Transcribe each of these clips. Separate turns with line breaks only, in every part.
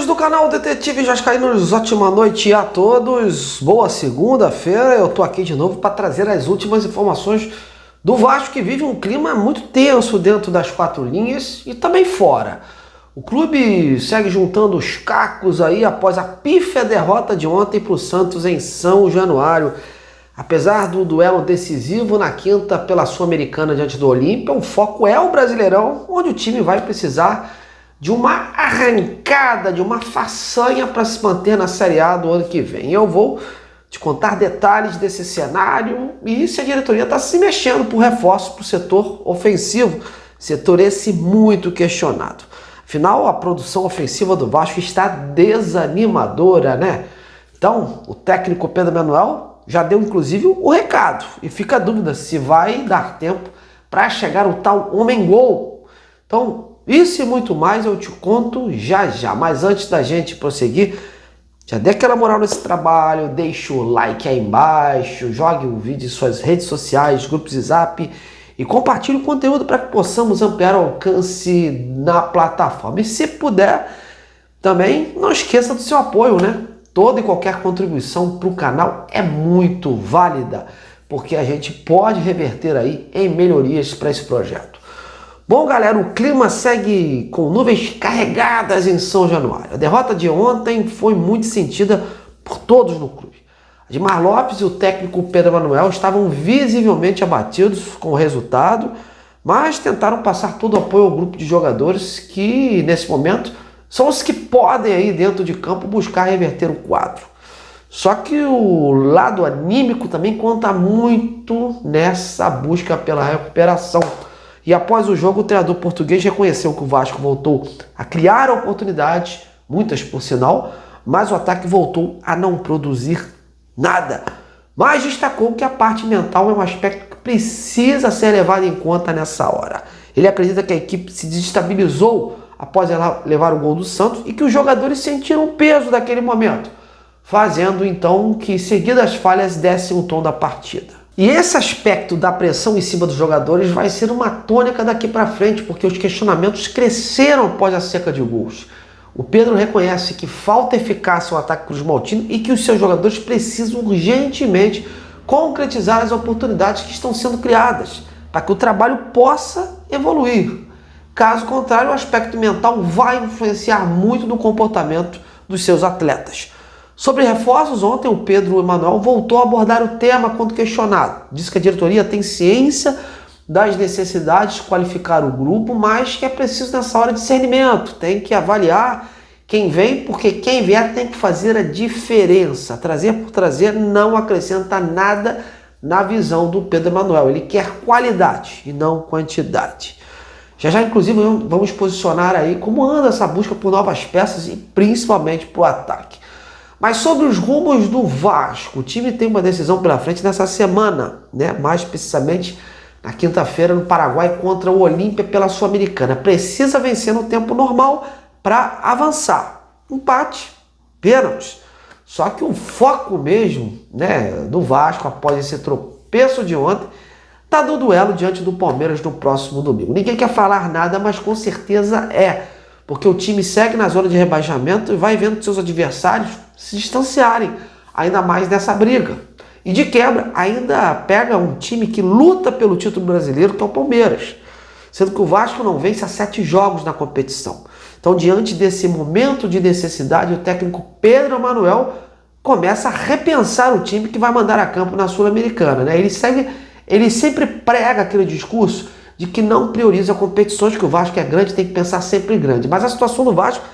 Amigos do canal Detetive Vascaínos, ótima noite a todos, boa segunda-feira. Eu tô aqui de novo para trazer as últimas informações do Vasco, que vive um clima muito tenso dentro das quatro linhas e também fora. O clube segue juntando os cacos aí após a pífia derrota de ontem para o Santos em São Januário. Apesar do duelo decisivo na quinta pela Sul-Americana diante do Olímpia, o foco é o Brasileirão, onde o time vai precisar de uma arrancada, de uma façanha para se manter na Série A do ano que vem. Eu vou te contar detalhes desse cenário e se a diretoria está se mexendo por reforços para o setor ofensivo, setor esse muito questionado. Afinal, a produção ofensiva do Vasco está desanimadora, né? Então, o técnico Pedro Manuel já deu inclusive o recado e fica a dúvida se vai dar tempo para chegar o tal homem-gol. Então, isso e muito mais eu te conto já já. Mas antes da gente prosseguir, já dê aquela moral nesse trabalho, deixa o like aí embaixo, jogue o vídeo em suas redes sociais, grupos de zap e compartilhe o conteúdo para que possamos ampliar o alcance na plataforma. E se puder, também não esqueça do seu apoio, né? Toda e qualquer contribuição para o canal é muito válida, porque a gente pode reverter aí em melhorias para esse projeto. Bom, galera, o clima segue com nuvens carregadas em São Januário. A derrota de ontem foi muito sentida por todos no clube. Admar Lopes e o técnico Pedro Manuel estavam visivelmente abatidos com o resultado, mas tentaram passar todo o apoio ao grupo de jogadores que, nesse momento, são os que podem aí dentro de campo buscar reverter o quadro. Só que o lado anímico também conta muito nessa busca pela recuperação. E após o jogo, o treinador português reconheceu que o Vasco voltou a criar oportunidades, muitas por sinal, mas o ataque voltou a não produzir nada. Mas destacou que a parte mental é um aspecto que precisa ser levado em conta nessa hora. Ele acredita que a equipe se desestabilizou após ela levar o gol do Santos e que os jogadores sentiram o peso daquele momento, fazendo então que seguidas falhas dessem o tom da partida. E esse aspecto da pressão em cima dos jogadores vai ser uma tônica daqui para frente, porque os questionamentos cresceram após a seca de gols. O Pedro reconhece que falta eficácia ao ataque cruzmaltino e que os seus jogadores precisam urgentemente concretizar as oportunidades que estão sendo criadas, para que o trabalho possa evoluir. Caso contrário, o aspecto mental vai influenciar muito no comportamento dos seus atletas. Sobre reforços, ontem o Pedro Manuel voltou a abordar o tema quando questionado. Diz que a diretoria tem ciência das necessidades de qualificar o grupo, mas que é preciso nessa hora discernimento. Tem que avaliar quem vem, porque quem vier tem que fazer a diferença. Trazer por trazer não acrescenta nada na visão do Pedro Manuel. Ele quer qualidade e não quantidade. Já inclusive vamos posicionar aí como anda essa busca por novas peças e principalmente para o ataque. Mas sobre os rumos do Vasco, o time tem uma decisão pela frente nessa semana, né? Mais precisamente na quinta-feira no Paraguai contra o Olímpia pela Sul-Americana. Precisa vencer no tempo normal para avançar. Empate, pênalti. Só que o foco mesmo, né, do Vasco após esse tropeço de ontem está no duelo diante do Palmeiras no próximo domingo. Ninguém quer falar nada, mas com certeza porque o time segue na zona de rebaixamento e vai vendo seus adversários se distanciarem ainda mais nessa briga. E de quebra, ainda pega um time que luta pelo título brasileiro, que é o Palmeiras. Sendo que o Vasco não vence há 7 jogos na competição. Então, diante desse momento de necessidade, o técnico Pedro Manuel começa a repensar o time que vai mandar a campo na Sul-Americana, né? Ele sempre prega aquele discurso de que não prioriza competições, que o Vasco é grande, tem que pensar sempre em grande. Mas a situação do Vasco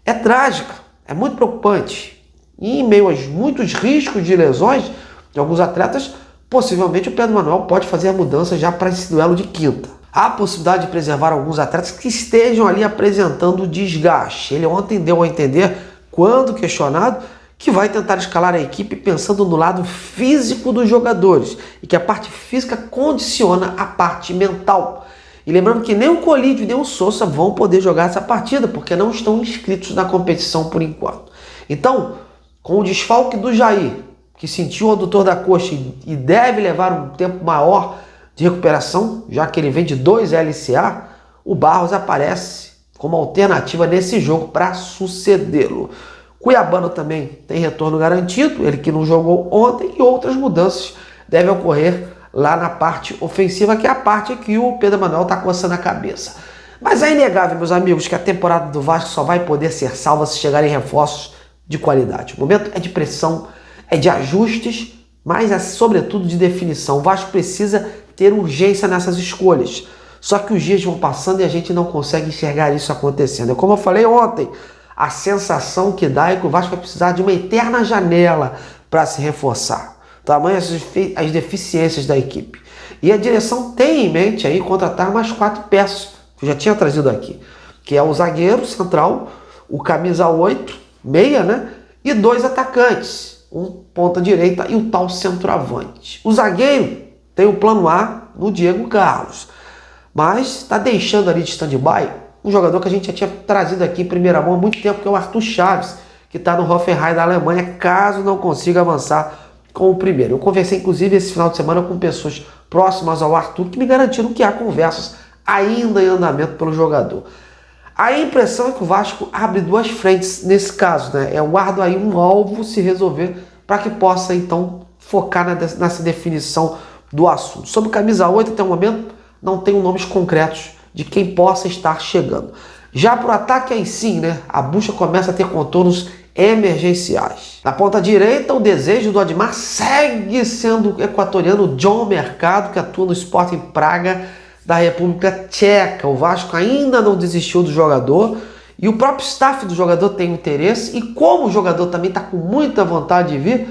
é trágica, é muito preocupante. E em meio a muitos riscos de lesões de alguns atletas, possivelmente o Pedro Manuel pode fazer a mudança já para esse duelo de quinta. Há a possibilidade de preservar alguns atletas que estejam ali apresentando desgaste. Ele ontem deu a entender, quando questionado, que vai tentar escalar a equipe pensando no lado físico dos jogadores e que a parte física condiciona a parte mental. E lembrando que nem o Colídio nem o Sousa vão poder jogar essa partida porque não estão inscritos na competição por enquanto. Então, com o desfalque do Jair, que sentiu o adutor da coxa e deve levar um tempo maior de recuperação, já que ele vem de 2 LCA, o Barros aparece como alternativa nesse jogo para sucedê-lo. Cuiabano também tem retorno garantido, ele que não jogou ontem, e outras mudanças devem ocorrer lá na parte ofensiva, que é a parte que o Pedro Emanuel está coçando a cabeça. Mas é inegável, meus amigos, que a temporada do Vasco só vai poder ser salva se chegarem reforços de qualidade. O momento é de pressão, é de ajustes, mas é sobretudo de definição. O Vasco precisa ter urgência nessas escolhas. Só que os dias vão passando e a gente não consegue enxergar isso acontecendo. É como eu falei ontem, a sensação que dá é que o Vasco vai precisar de uma eterna janela para se reforçar. Tamanho as deficiências da equipe. E a direção tem em mente aí contratar mais 4 peças, que eu já tinha trazido aqui, que é o zagueiro central, o camisa 8, meia, né? E 2 atacantes, um ponta direita e o tal centroavante. O zagueiro tem o plano A no Diego Carlos, mas está deixando ali de stand-by um jogador que a gente já tinha trazido aqui em primeira mão há muito tempo, que é o Arthur Chaves, que está no Hoffenheim da Alemanha, caso não consiga avançar com o primeiro. Eu conversei inclusive esse final de semana com pessoas próximas ao Arthur que me garantiram que há conversas ainda em andamento pelo jogador. A impressão é que o Vasco abre 2 frentes nesse caso, né? Eu guardo aí um alvo se resolver para que possa então focar nessa definição do assunto. Sobre o camisa 8, até o momento não tenho nomes concretos de quem possa estar chegando. Já para o ataque aí sim, né? A busca começa a ter contornos emergenciais. Na ponta direita, o desejo do Admar segue sendo o equatoriano John Mercado, que atua no Sporting Praga da República Tcheca. O Vasco ainda não desistiu do jogador e o próprio staff do jogador tem interesse, e como o jogador também está com muita vontade de vir,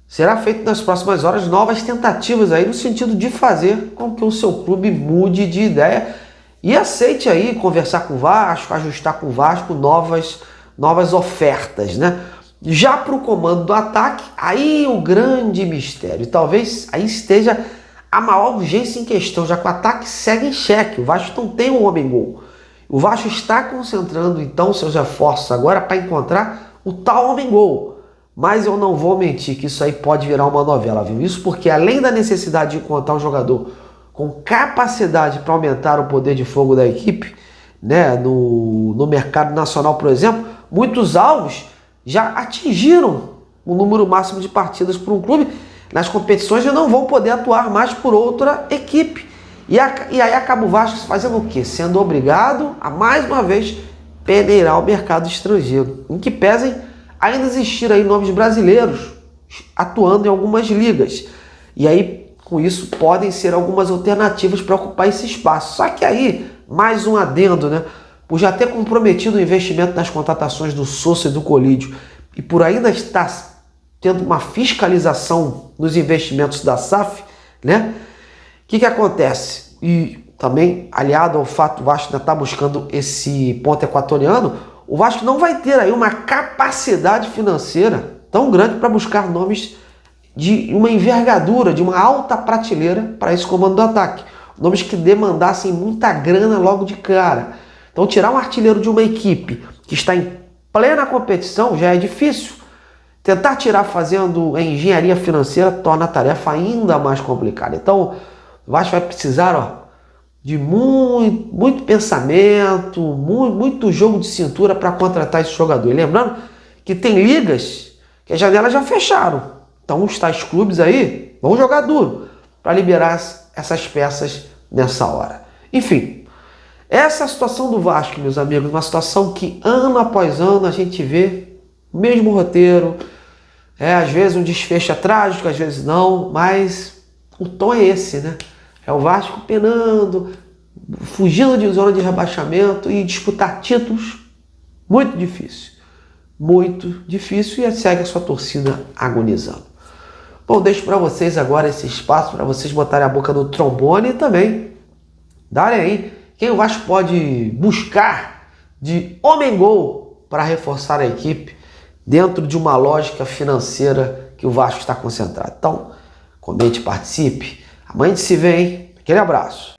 será feito nas próximas horas novas tentativas aí no sentido de fazer com que o seu clube mude de ideia e aceite aí conversar com o Vasco, ajustar com o Vasco novas ofertas, né? Já para o comando do ataque, aí o grande mistério, talvez aí esteja a maior urgência em questão, já que o ataque segue em xeque. O Vasco não tem um homem-gol. O Vasco está concentrando então seus esforços agora para encontrar o tal homem-gol. Mas eu não vou mentir que isso aí pode virar uma novela, viu? Isso porque além da necessidade de encontrar um jogador com capacidade para aumentar o poder de fogo da equipe, né, no mercado nacional, por exemplo, muitos alvos já atingiram o número máximo de partidas por um clube nas competições e não vão poder atuar mais por outra equipe. E aí acaba o Vasco fazendo o quê? Sendo obrigado a, mais uma vez, peneirar o mercado estrangeiro, em que pesem ainda existir aí nomes brasileiros atuando em algumas ligas. E aí, com isso, podem ser algumas alternativas para ocupar esse espaço. Só que aí, mais um adendo, né? Por já ter comprometido o investimento nas contratações do Sousa e do Colídio e por ainda estar tendo uma fiscalização nos investimentos da SAF, né? O que acontece? E também, aliado ao fato do Vasco ainda estar buscando esse ponto equatoriano, o Vasco não vai ter aí uma capacidade financeira tão grande para buscar nomes de uma envergadura, de uma alta prateleira para esse comando do ataque. Nomes que demandassem muita grana logo de cara. Então tirar um artilheiro de uma equipe que está em plena competição já é difícil. Tentar tirar fazendo engenharia financeira torna a tarefa ainda mais complicada. Então o Vasco vai precisar de muito pensamento, muito jogo de cintura para contratar esse jogador. E lembrando que tem ligas que as janelas já fecharam. Então os tais clubes aí vão jogar duro para liberar essas peças nessa hora. Enfim, essa é a situação do Vasco, meus amigos. Uma situação que ano após ano a gente vê o mesmo roteiro. Às vezes um desfecho é trágico, às vezes não, mas o tom é esse, né? É o Vasco penando, fugindo de zona de rebaixamento e disputar títulos, muito difícil. Muito difícil, e segue a sua torcida agonizando. Bom, deixo para vocês agora esse espaço para vocês botarem a boca no trombone e também darem aí quem o Vasco pode buscar de homem-gol para reforçar a equipe dentro de uma lógica financeira que o Vasco está concentrado. Então, comente, participe. Amanhã a gente se vê, hein? Aquele abraço.